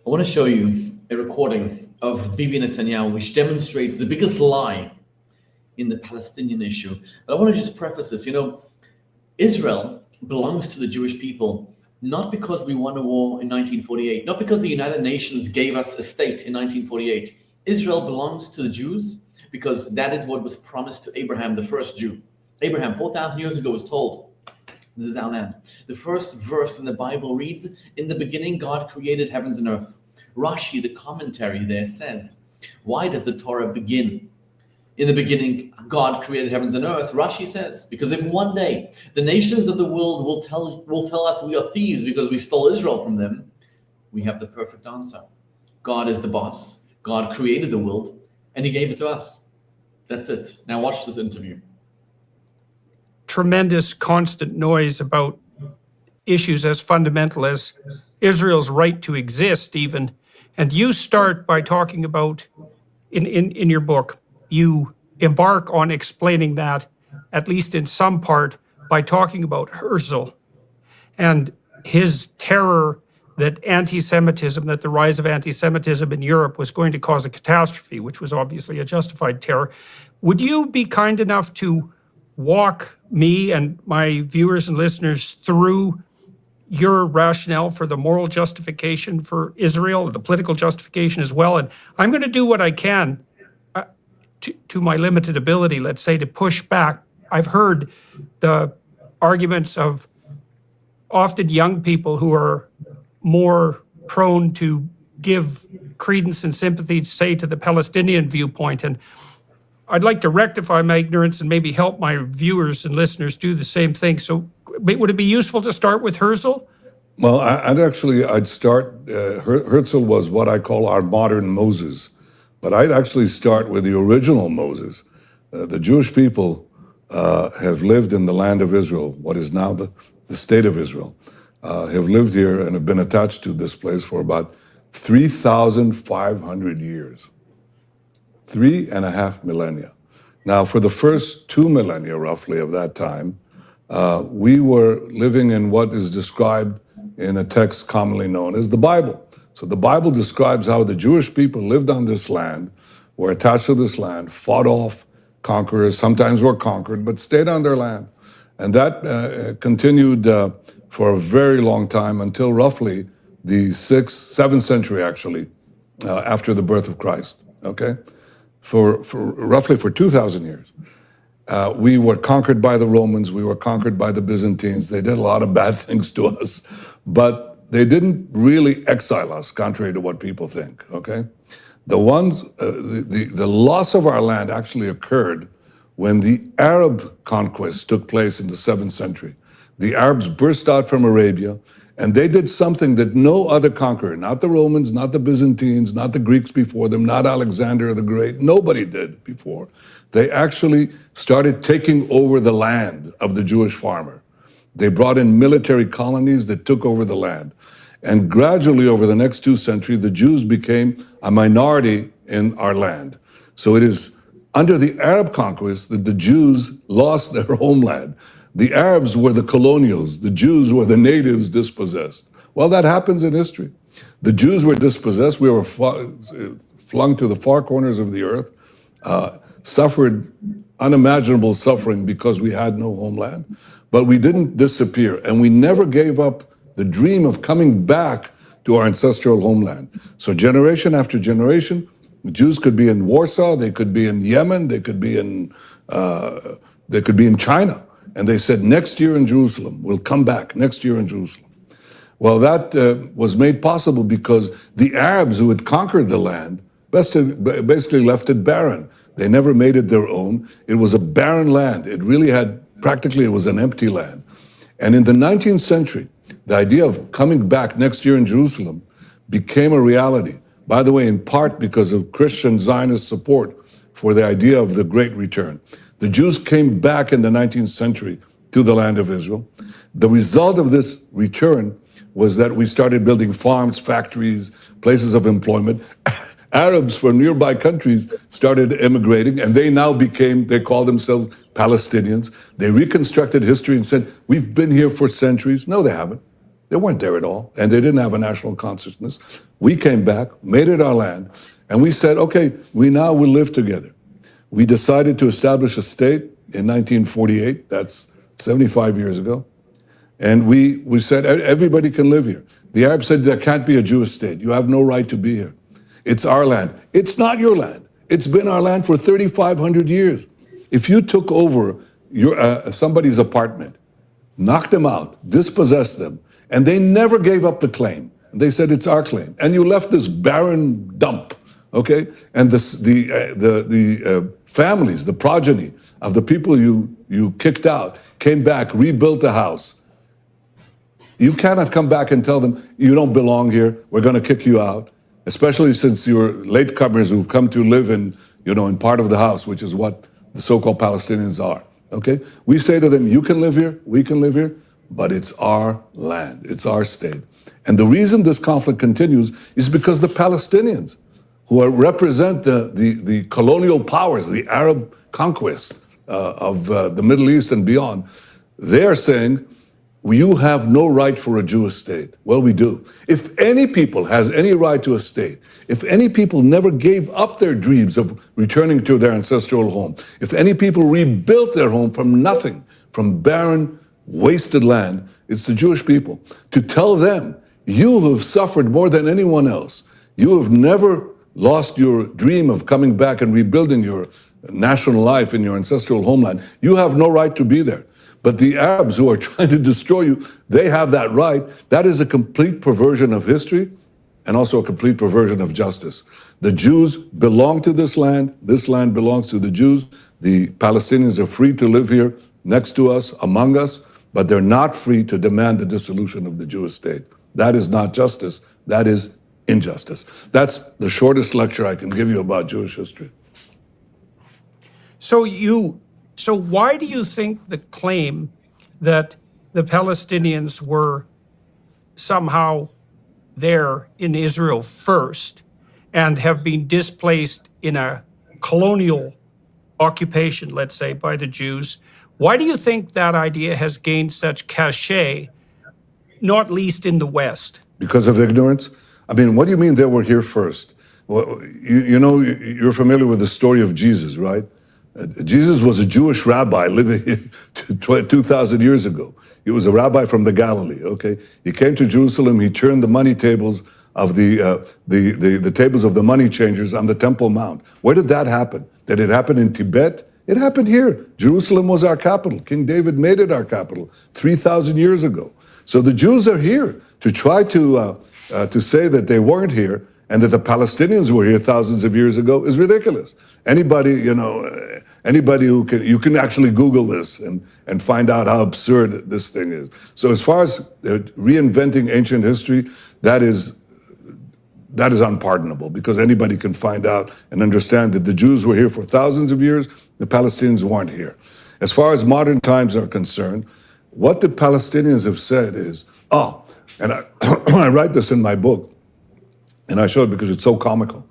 I want to show you a recording of Bibi Netanyahu, which demonstrates the biggest lie in the Palestinian issue. But I want to just preface this. Israel belongs to the Jewish people, not because we won a war in 1948, not because the United Nations gave us a state in 1948. Israel belongs to the Jews because that is what was promised to Abraham, the first Jew. Abraham, 4,000 years ago, was told, this is our land. The first verse in the Bible reads, "In the beginning, God created heavens and earth." Rashi, the commentary there, says, why does the Torah begin? In the beginning, God created heavens and earth. Rashi says, because if one day the nations of the world will tell us we are thieves because we stole Israel from them, we have the perfect answer. God is the boss. God created the world, and he gave it to us. That's it. Now watch this interview. Tremendous constant noise about issues as fundamental as Israel's right to exist even. And you start by talking about, in your book, you embark on explaining that, at least in some part, by talking about Herzl and his terror that that the rise of anti-Semitism in Europe was going to cause a catastrophe, which was obviously a justified terror. Would you be kind enough to walk me and my viewers and listeners through your rationale for the moral justification for Israel, the political justification as well? And I'm going to do what I can to my limited ability, let's say, to push back. I've heard the arguments of often young people who are more prone to give credence and sympathy, say, to the Palestinian viewpoint. And I'd like to rectify my ignorance and maybe help my viewers and listeners do the same thing. So would it be useful to start with Herzl? Well, I'd start, Herzl was what I call our modern Moses, but I'd actually start with the original Moses. The Jewish people have lived in the land of Israel, what is now the state of Israel, have lived here and have been attached to this place for about 3,500 years. 3.5 millennia. Now, for the first 2 millennia, roughly, of that time, we were living in what is described in a text commonly known as the Bible. So the Bible describes how the Jewish people lived on this land, were attached to this land, fought off conquerors, sometimes were conquered, but stayed on their land. And that continued for a very long time until roughly the 7th century, actually, after the birth of Christ, okay? For roughly 2,000 years. We were conquered by the Romans, we were conquered by the Byzantines. They did a lot of bad things to us, but they didn't really exile us, contrary to what people think, okay? The loss of our land actually occurred when the Arab conquest took place in the 7th century. The Arabs burst out from Arabia, and they did something that no other conqueror, not the Romans, not the Byzantines, not the Greeks before them, not Alexander the Great, nobody did before. They actually started taking over the land of the Jewish farmer. They brought in military colonies that took over the land. And gradually over the next 2 centuries, the Jews became a minority in our land. So it is under the Arab conquest that the Jews lost their homeland. The Arabs were the colonials, the Jews were the natives dispossessed. Well, that happens in history. The Jews were dispossessed, we were flung to the far corners of the earth, suffered unimaginable suffering because we had no homeland, but we didn't disappear, and we never gave up the dream of coming back to our ancestral homeland. So generation after generation, the Jews could be in Warsaw, they could be in Yemen, they could be in China. And they said, next year in Jerusalem, we'll come back next year in Jerusalem. Well, that was made possible because the Arabs who had conquered the land basically left it barren. They never made it their own. It was a barren land. It really practically it was an empty land. And in the 19th century, the idea of coming back next year in Jerusalem became a reality. By the way, in part because of Christian Zionist support for the idea of the Great Return. The Jews came back in the 19th century to the land of Israel. The result of this return was that we started building farms, factories, places of employment. Arabs from nearby countries started immigrating, and they called themselves Palestinians. They reconstructed history and said, we've been here for centuries. No, they haven't. They weren't there at all, and they didn't have a national consciousness. We came back, made it our land, and we said, okay, we now will live together. We decided to establish a state in 1948, that's 75 years ago, and we said everybody can live here. The Arabs said there can't be a Jewish state. You have no right to be here. It's our land. It's not your land. It's been our land for 3,500 years. If you took over somebody's apartment, knocked them out, dispossessed them, and they never gave up the claim. They said it's our claim, and you left this barren dump, okay? And the families, the progeny of the people you kicked out, came back, rebuilt the house. You cannot come back and tell them you don't belong here. We're going to kick you out, especially since you're latecomers who've come to live in part of the house, which is what the so-called Palestinians are. Okay, we say to them, you can live here, we can live here, but it's our land, it's our state. And the reason this conflict continues is because the Palestinians, who represent the colonial powers, the Arab conquest of the Middle East and beyond, they are saying, you have no right for a Jewish state. Well, we do. If any people has any right to a state, if any people never gave up their dreams of returning to their ancestral home, if any people rebuilt their home from nothing, from barren, wasted land, it's the Jewish people. To tell them, you have suffered more than anyone else. You have never lost your dream of coming back and rebuilding your national life in your ancestral homeland. You have no right to be there. But the Arabs who are trying to destroy you, they have that right. That is a complete perversion of history and also a complete perversion of justice. The Jews belong to this land belongs to the Jews. The Palestinians are free to live here next to us, among us, but they're not free to demand the dissolution of the Jewish state. That is not justice, that is injustice. That's the shortest lecture I can give you about Jewish history. So why do you think the claim that the Palestinians were somehow there in Israel first and have been displaced in a colonial occupation, let's say, by the Jews, why do you think that idea has gained such cachet, not least in the West? Because of ignorance? I mean, what do you mean they were here first? Well, you're familiar with the story of Jesus, right? Jesus was a Jewish rabbi living here 2,000 years ago. He was a rabbi from the Galilee, okay? He came to Jerusalem, he turned the money tables of the tables of the money changers on the Temple Mount. Where did that happen? Did it happen in Tibet? It happened here. Jerusalem was our capital. King David made it our capital 3,000 years ago. So the Jews are here. To try to say that they weren't here and that the Palestinians were here thousands of years ago is ridiculous. Anybody who you can actually Google this and find out how absurd this thing is. So as far as reinventing ancient history, that is unpardonable, because anybody can find out and understand that the Jews were here for thousands of years, the Palestinians weren't here. As far as modern times are concerned, what the Palestinians have said is, and I write this in my book, and I show it because it's so comical.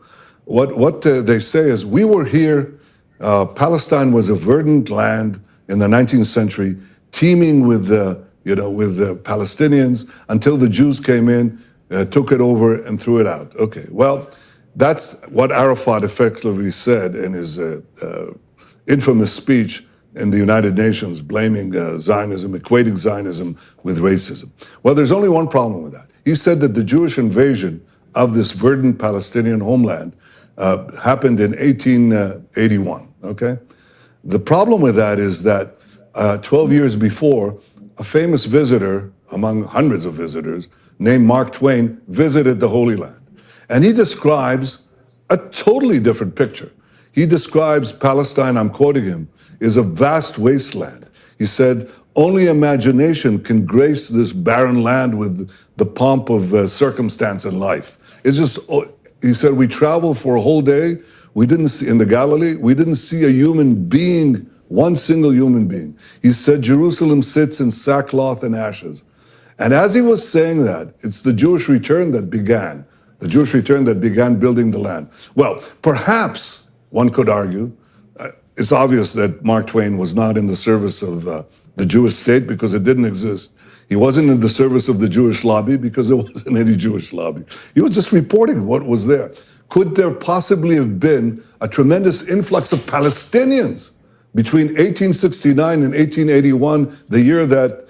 What they say is, we were here, Palestine was a verdant land in the 19th century, teeming with the Palestinians, until the Jews came in, took it over and threw it out. Okay, well, that's what Arafat effectively said in his infamous speech in the United Nations, blaming Zionism, equating Zionism with racism. Well, there's only one problem with that. He said that the Jewish invasion of this verdant Palestinian homeland happened in 1881, okay? The problem with that is that 12 years before, a famous visitor, among hundreds of visitors, named Mark Twain, visited the Holy Land. And he describes a totally different picture. He describes Palestine, I'm quoting him, is a vast wasteland. He said, only imagination can grace this barren land with the pomp of circumstance and life. It's just, he said, we traveled for a whole day. We didn't see, in the Galilee, we didn't see a human being, one single human being. He said, Jerusalem sits in sackcloth and ashes. And as he was saying that, it's the Jewish return that began building the land. Well, perhaps one could argue, it's obvious that Mark Twain was not in the service of the Jewish state because it didn't exist. He wasn't in the service of the Jewish lobby because there wasn't any Jewish lobby. He was just reporting what was there. Could there possibly have been a tremendous influx of Palestinians between 1869 and 1881, the year that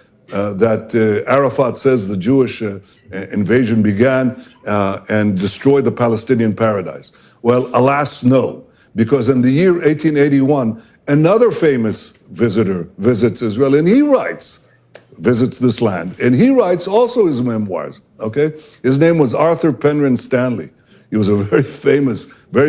Arafat says the Jewish invasion began and destroyed the Palestinian paradise? Well, alas, no, because in the year 1881, another famous visitor visits Israel, and he visits this land, and he writes also his memoirs, okay? His name was Arthur Penrhyn Stanley. He was a very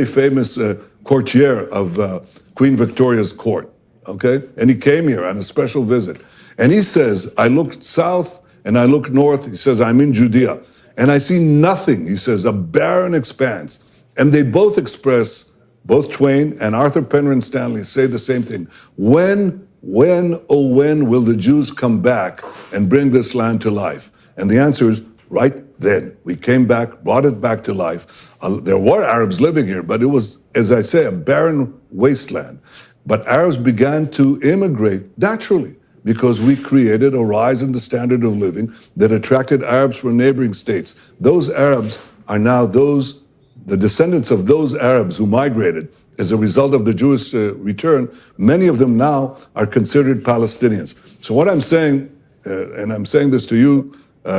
famous courtier of Queen Victoria's court, okay? And he came here on a special visit. And he says, I looked south and I looked north. He says, I'm in Judea. And I see nothing. He says, a barren expanse. And they both express, both Twain and Arthur Penrhyn Stanley say the same thing. When will the Jews come back and bring this land to life? And the answer is right then. We came back, brought it back to life. There were Arabs living here, but it was, as I say, a barren wasteland. But Arabs began to immigrate naturally because we created a rise in the standard of living that attracted Arabs from neighboring states. Those Arabs are now the descendants of those Arabs who migrated as a result of the Jewish return. Many of them now are considered Palestinians. So what I'm saying, and I'm saying this to you,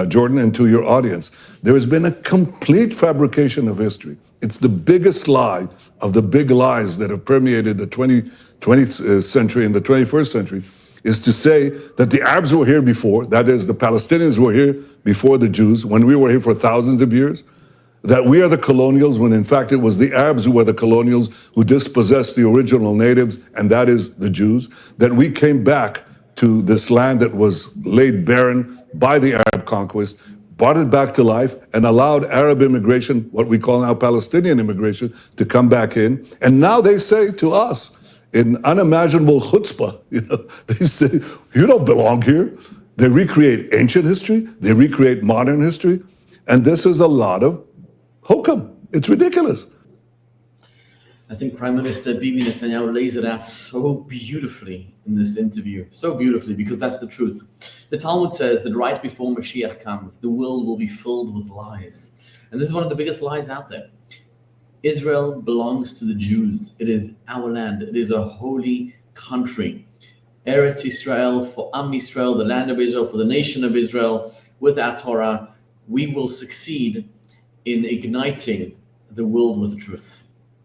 Jordan, and to your audience, there has been a complete fabrication of history. It's the biggest lie of the big lies that have permeated the 20th century and the 21st century, is to say that the Arabs were here before, that is, the Palestinians were here before the Jews, when we were here for thousands of years, that we are the colonials, when in fact it was the Arabs who were the colonials, who dispossessed the original natives, and that is the Jews, that we came back to this land that was laid barren by the Arab conquest, brought it back to life, and allowed Arab immigration, what we call now Palestinian immigration, to come back in. And now they say to us, in unimaginable chutzpah, they say, you don't belong here. They recreate ancient history, they recreate modern history, and this is a lot of hokum. It's ridiculous. I think Prime Minister Bibi Netanyahu lays it out so beautifully in this interview, so beautifully, because that's the truth. The Talmud says that right before Mashiach comes, the world will be filled with lies. And this is one of the biggest lies out there. Israel belongs to the Jews. It is our land. It is a holy country. Eretz Israel, for Am Yisrael, the land of Israel, for the nation of Israel, with our Torah, we will succeed in igniting the world with the truth.